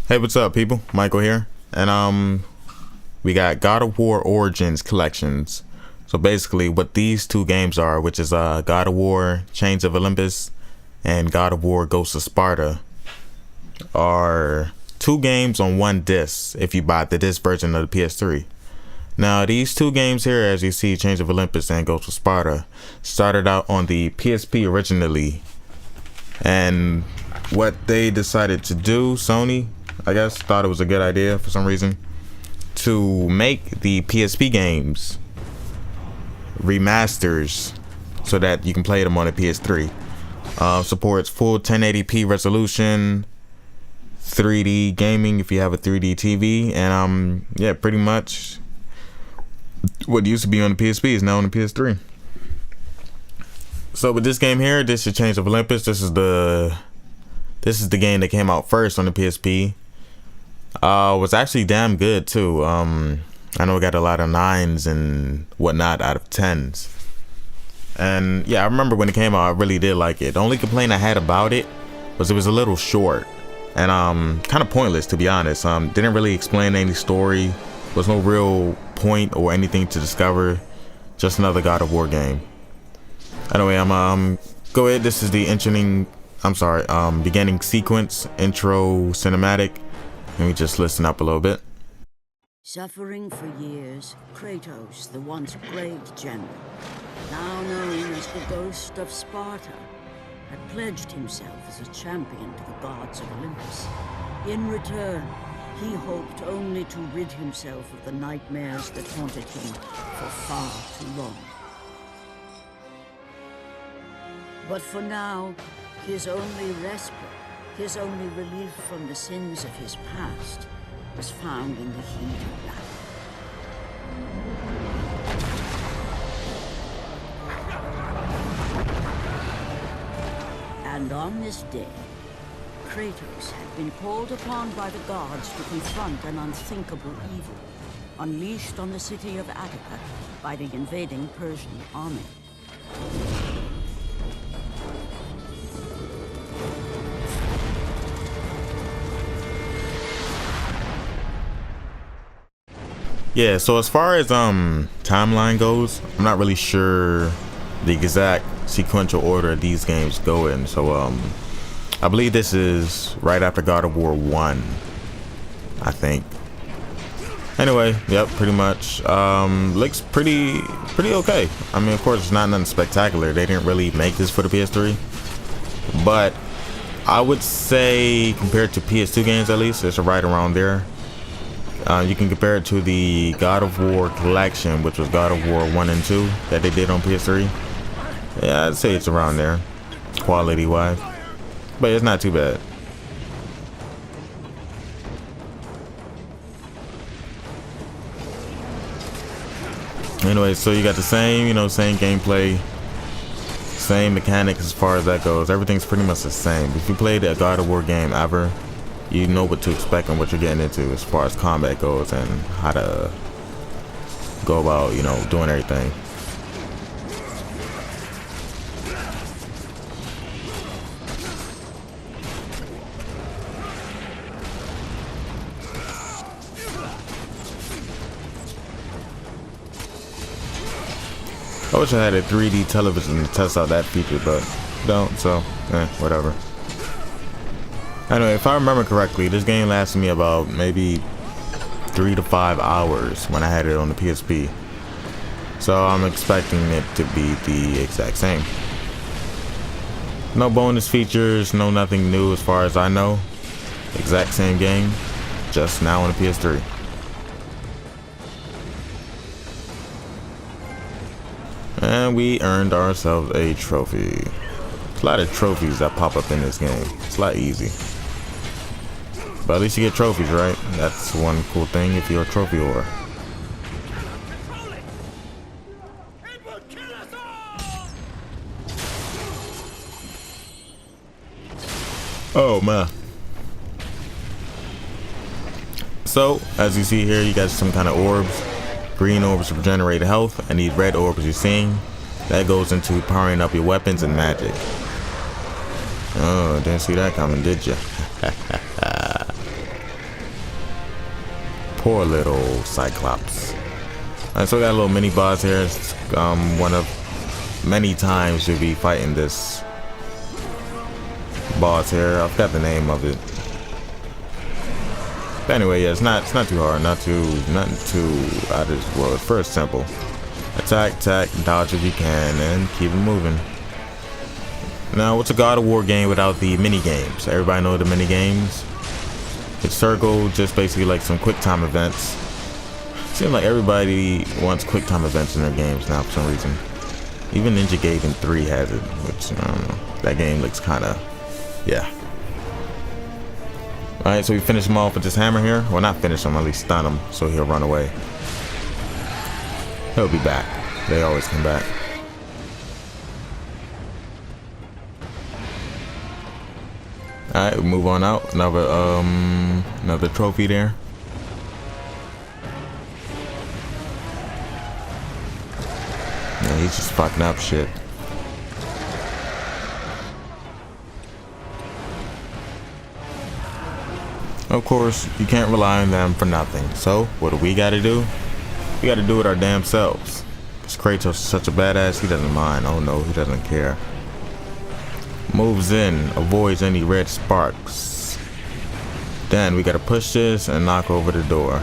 Hey, what's up, people? Michael here, and we got God of War Origins collections. So basically, what these two games are, which is God of War Chains of Olympus and God of War Ghosts of Sparta, are two games on one disc if you buy the disc version of the PS3. Now, these two games here, as you see, Chains of Olympus and Ghosts of Sparta, started out on the PSP originally, and what they decided to do, Sony, I guess, thought it was a good idea for some reason to make the PSP games remasters so that you can play them on the PS3. Supports full 1080p resolution, 3D gaming if you have a 3D TV, and yeah, pretty much what used to be on the PSP is now on the PS3. So with this game here, this is Chains of Olympus. This is the game that came out first on the PSP. Was actually damn good too. I know it got a lot of 9s and whatnot out of 10s. And yeah, I remember when it came out, I really did like it. The only complaint I had about it was it was a little short and kind of pointless, to be honest. Didn't really explain any story. Was no real point or anything to discover. Just another God of War game. Anyway, go ahead. This is the beginning sequence, intro cinematic. Let me just listen up a little bit. Suffering for years, Kratos, the once great general, now known as the Ghost of Sparta, had pledged himself as a champion to the gods of Olympus. In return, he hoped only to rid himself of the nightmares that haunted him for far too long. But for now, his only respite, his only relief from the sins of his past, was found in the heat of battle. And on this day, Kratos had been called upon by the gods to confront an unthinkable evil, unleashed on the city of Attica by the invading Persian army. Yeah, so as far as timeline goes, I'm not really sure the exact sequential order these games go in. So I believe this is right after God of War 1, I think. Anyway, yep, pretty much. Looks pretty okay. I mean, of course, it's not nothing spectacular. They didn't really make this for the PS3, but I would say compared to PS2 games, at least, it's right around there. You can compare it to the God of War collection, which was God of War 1 and 2 that they did on PS3. Yeah, I'd say it's around there, quality-wise. But it's not too bad. Anyway, so you got the same, same gameplay, same mechanics as far as that goes. Everything's pretty much the same. If you played a God of War game ever, you know what to expect and what you're getting into as far as combat goes and how to go about, doing everything. I wish I had a 3D television to test out that feature, but don't, so whatever. Anyway, if I remember correctly, this game lasted me about maybe 3 to 5 hours when I had it on the PSP. So I'm expecting it to be the exact same. No bonus features, no nothing new as far as I know. Exact same game, just now on the PS3. And we earned ourselves a trophy. There's a lot of trophies that pop up in this game. It's a lot easy. But at least you get trophies, right? That's one cool thing if you're a trophy whore. Oh man. So, as you see here, you got some kind of orbs. Green orbs regenerate health, and these red orbs you're seeing, that goes into powering up your weapons and magic. Oh, didn't see that coming, did you? Poor little Cyclops. Alright, so we got a little mini boss here. It's one of many times you'll be fighting this boss here. I forgot the name of it. But anyway, yeah, it's not too hard, nothing too out of this world. It's first simple. Attack, dodge if you can, and keep it moving. Now, what's a God of War game without the mini games? Everybody know the mini games. It's circle, just basically like some quick time events. Seems like everybody wants quick time events in their games now for some reason. Even Ninja Gaiden 3 has it, which I don't know. That game looks kind of, yeah. All right, so we finish him off with this hammer here. Well, not finish him, at least stun him, so he'll run away. He'll be back. They always come back. Alright, we move on out. Another trophy there. Yeah, he's just fucking up shit. Of course, you can't rely on them for nothing. So, what do we gotta do? We gotta do it our damn selves. This Kratos is such a badass, he doesn't mind. Oh no, he doesn't care. Moves in, avoids any red sparks. Then we gotta push this and knock over the door.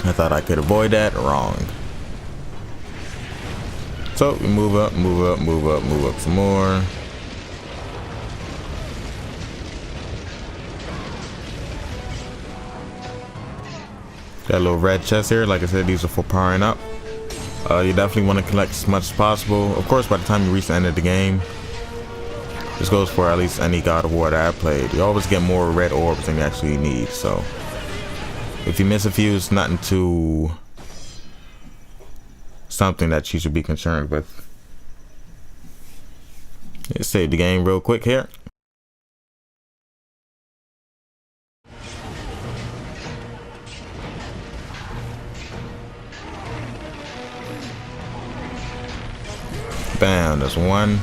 I thought I could avoid that. Wrong. So we move up some more. Got a little red chest here. Like I said, these are for powering up. You definitely want to collect as much as possible. Of course, by the time you reach the end of the game, this goes for at least any God of War that I've played, you always get more red orbs than you actually need. So if you miss a few, it's nothing too something that you should be concerned with. Let's save the game real quick here. Bam, there's one.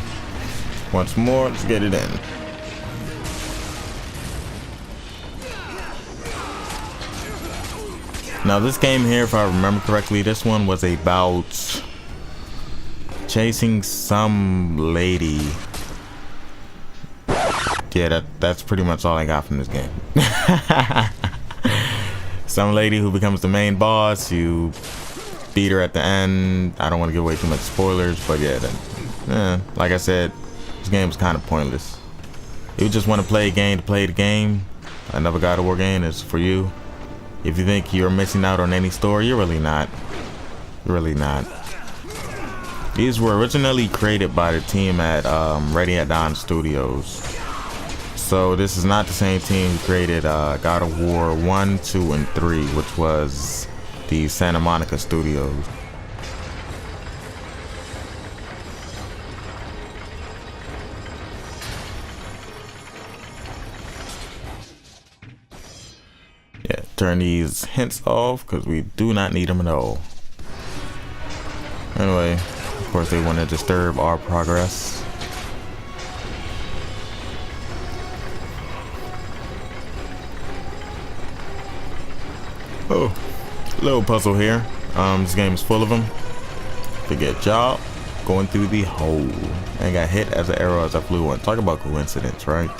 Once more, let's get it in. Now this game here, if I remember correctly, this one was about chasing some lady. Yeah, that's pretty much all I got from this game. Some lady who becomes the main boss. You beat her at the end. I don't want to give away too much spoilers, but yeah, like I said, this game is kind of pointless. If you just want to play a game to play the game, another God of War game is for you. If you think you're missing out on any story, you're really not. You're really not. These were originally created by the team at Ready at Dawn Studios. So this is not the same team who created God of War 1, 2, and 3, which was the Santa Monica Studios. Yeah, turn these hints off because we do not need them at all. Anyway, of course they want to disturb our progress. Oh, little puzzle here. This game is full of them. Forget job. Going through the hole. And got hit as an arrow as I flew on. Talk about coincidence, right?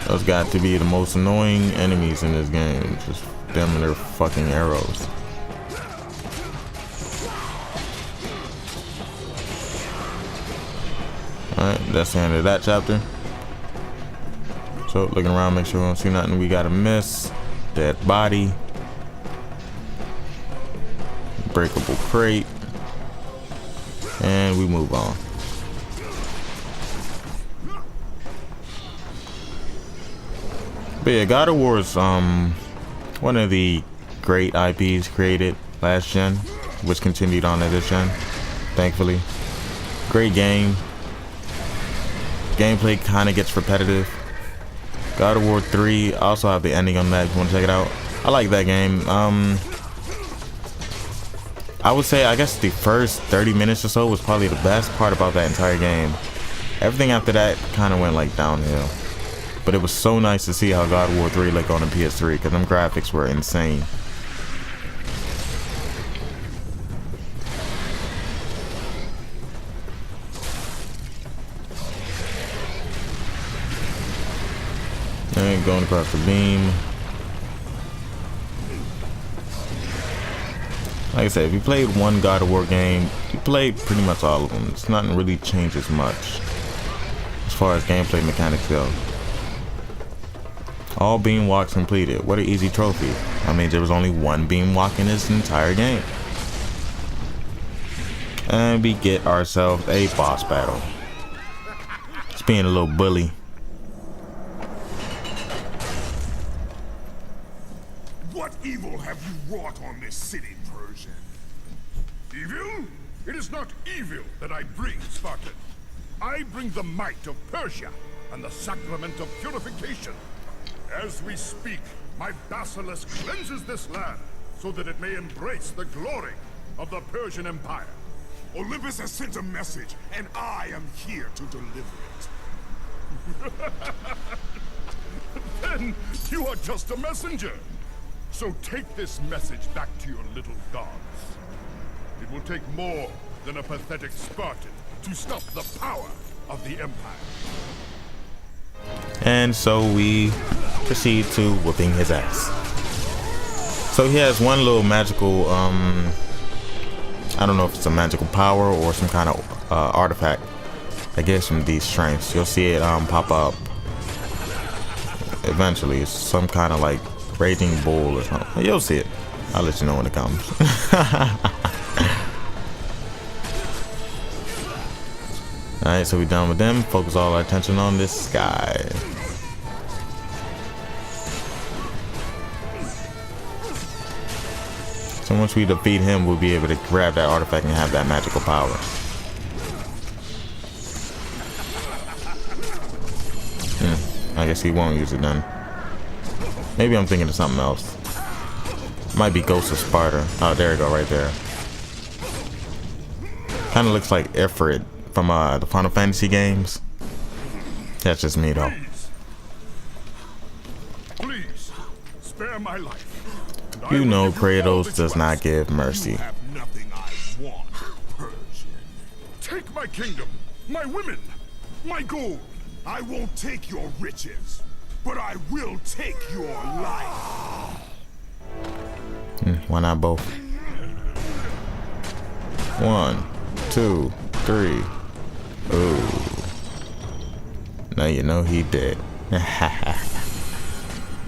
Those got to be the most annoying enemies in this game. Just them and their fucking arrows. Alright, that's the end of that chapter. So looking around, make sure we don't see nothing we gotta miss. Dead body. Breakable crate. And we move on. But yeah, God of War is one of the great IPs created last gen, which continued on to this gen, thankfully. Great game. Gameplay kind of gets repetitive. God of War 3, I also have the ending on that if you want to check it out. I like that game. I would say, I guess the first 30 minutes or so was probably the best part about that entire game. Everything after that kind of went like downhill. But it was so nice to see how God of War 3 looked on the PS3 because them graphics were insane. And going across the beam. Like I said, if you played one God of War game, you played pretty much all of them. It's nothing really changes much as far as gameplay mechanics go. All beam walks completed. What an easy trophy. I mean, there was only one beam walk in this entire game. And we get ourselves a boss battle. Just being a little bully. What evil have you wrought on this city, Persian? Evil? It is not evil that I bring, Spartan. I bring the might of Persia and the sacrament of purification. As we speak, my basilisk cleanses this land so that it may embrace the glory of the Persian Empire. Olympus has sent a message, and I am here to deliver it. Then you are just a messenger. So take this message back to your little gods. It will take more than a pathetic Spartan to stop the power of the Empire. And so we proceed to whooping his ass. So he has one little magical, I don't know if it's a magical power or some kind of artifact that gives him these strengths. You'll see it pop up eventually. It's some kind of like raging bull or something. You'll see it. I'll let you know when it comes. Alright, so we're done with them. Focus all our attention on this guy. So once we defeat him, we'll be able to grab that artifact and have that magical power. I guess he won't use it then. Maybe I'm thinking of something else. Might be Ghost of Sparta. Oh, there you go, right there. Kind of looks like Ifrit from the Final Fantasy games. That's just me though. Please, spare my life. You know Kratos does not give mercy. You have nothing I want, Persian. Take my kingdom, my women, my gold. I won't take your riches, but I will take your life. Why not both? 1, 2, 3. Ooh. Now you know he did.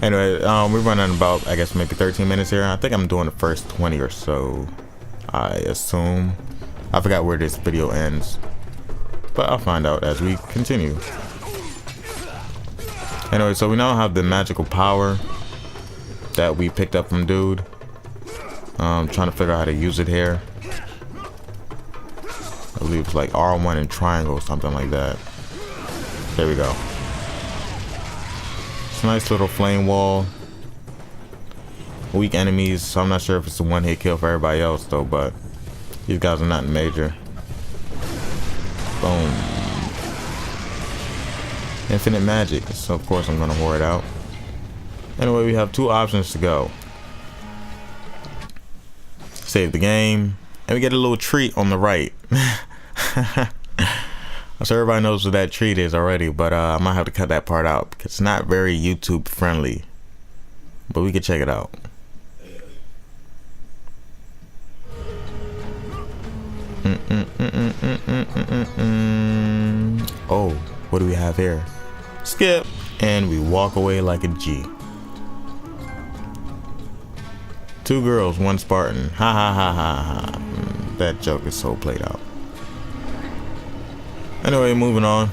Anyway, we're running about, I guess, maybe 13 minutes here. I think I'm doing the first 20 or so, I assume. I forgot where this video ends, but I'll find out as we continue. Anyway, so we now have the magical power that we picked up from dude. Trying to figure out how to use it here. I believe it's like R1 and triangle or something like that. There we go. It's a nice little flame wall. Weak enemies, so I'm not sure if it's a one-hit kill for everybody else though, but these guys are nothing major. Boom. Infinite magic, so of course I'm gonna whore it out. Anyway, we have 2 options to go. Save the game, and we get a little treat on the right. I'm sure everybody knows what that treat is already, but I might have to cut that part out because it's not very YouTube friendly. But we can check it out. Oh, what do we have here? Skip, and we walk away like a G. 2 girls, 1 Spartan. Ha ha ha ha ha. That joke is so played out. Anyway, moving on.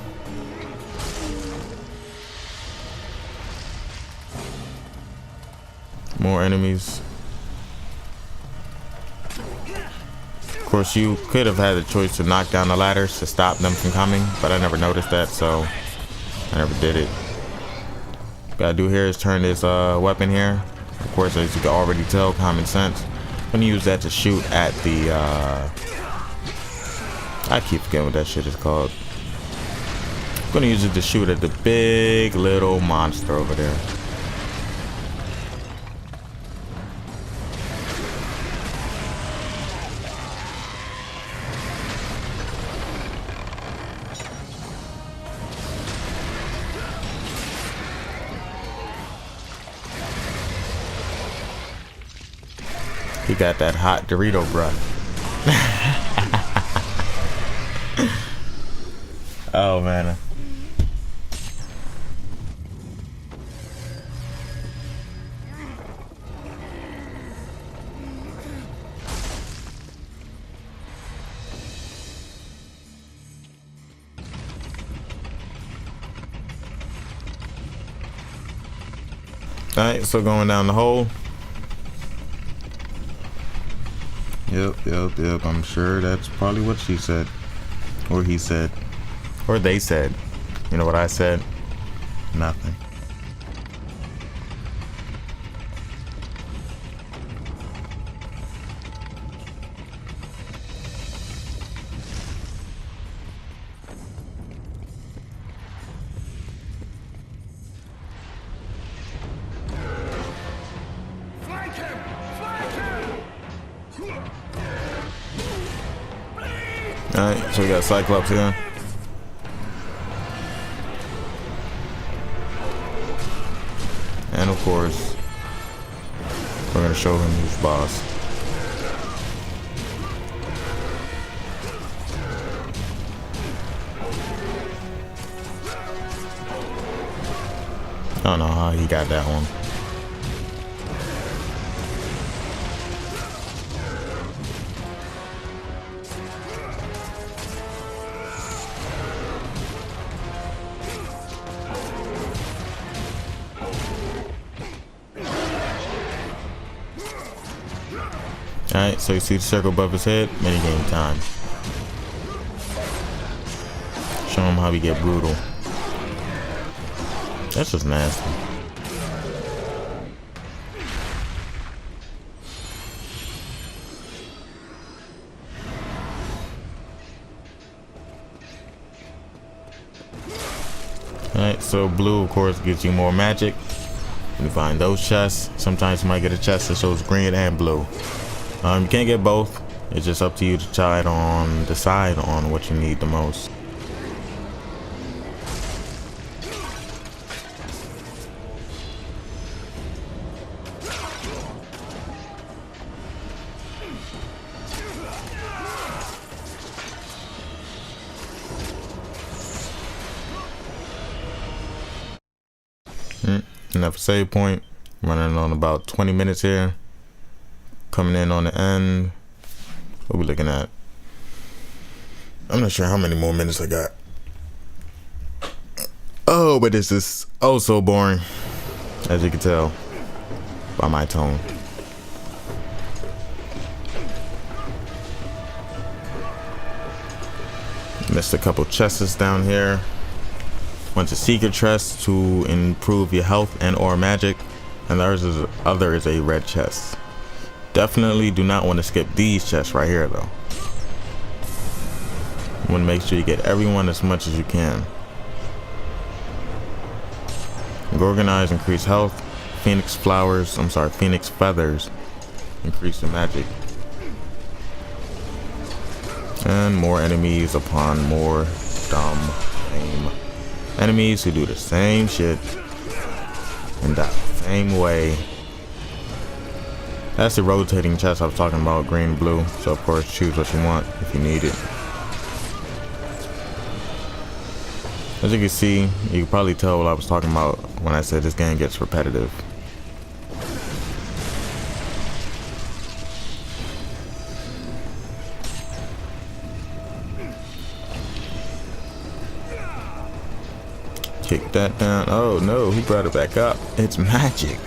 More enemies. Of course, you could have had the choice to knock down the ladders to stop them from coming, but I never noticed that, so I never did it. What I do here is turn this weapon here. Of course, as you can already tell, common sense. I'm gonna use that to shoot at the I keep forgetting what that shit is called. I'm gonna use it to shoot at the big little monster over there. He got that hot Dorito breath. Oh man. Alright, so going down the hole. Yep. I'm sure that's probably what she said. Or he said. Or they said. You know what I said? Nothing. Flank him! Flank him! Alright, so we got Cyclops here. And of course, we're gonna show him who's boss. I don't know how he got that one. Alright, so you see the circle above his head, minigame time. Show him how we get brutal. That's just nasty. Alright, so blue of course gives you more magic. When you find those chests, sometimes you might get a chest that shows green and blue. You can't get both. It's just up to you to decide on what you need the most. Enough save point. Running on about 20 minutes here. Coming in on the end. What are we looking at? I'm not sure how many more minutes I got. Oh, but this is oh so boring, as you can tell by my tone. Missed a couple chests down here. Bunch of secret chests to improve your health and or magic, and the other is a red chest. Definitely do not want to skip these chests right here though. You want to make sure you get everyone as much as you can. Organize, increase health. Phoenix feathers increase your magic. And more enemies upon more dumb aim. Enemies who do the same shit and die the same way. That's the rotating chest I was talking about, green, blue. So of course choose what you want if you need it. As you can see, you can probably tell what I was talking about when I said this game gets repetitive. Kick that down. Oh no, he brought it back up. It's magic.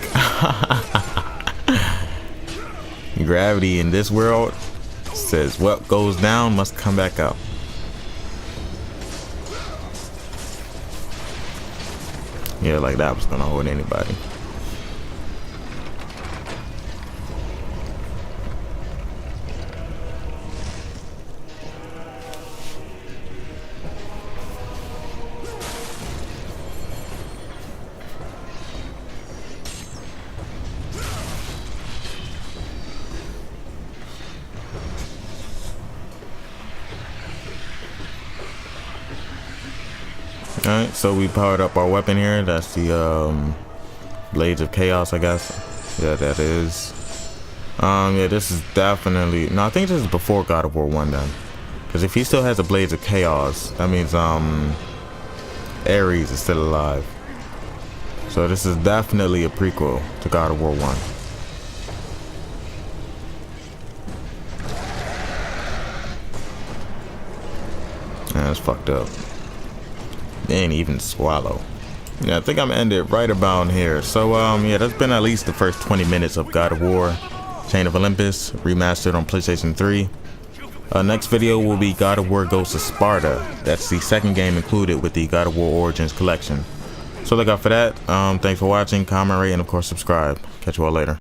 Gravity in this world says what goes down must come back up. Yeah, like that was gonna hold anybody. Alright, so we powered up our weapon here. That's the Blades of Chaos, I guess. Yeah, that is. Yeah, this is definitely... No, I think this is before God of War 1 then. Because if he still has the Blades of Chaos, that means Ares is still alive. So this is definitely a prequel to God of War 1. Yeah, that's fucked up. They ain't even swallow. Yeah, I think I'm ending it right about here. So yeah, that's been at least the first 20 minutes of God of War Chain of Olympus remastered on PlayStation 3. Next video will be God of War Ghosts of Sparta. That's the second game included with the God of War Origins collection. So look out for that. Thanks for watching, comment, rate, and of course subscribe. Catch you all later.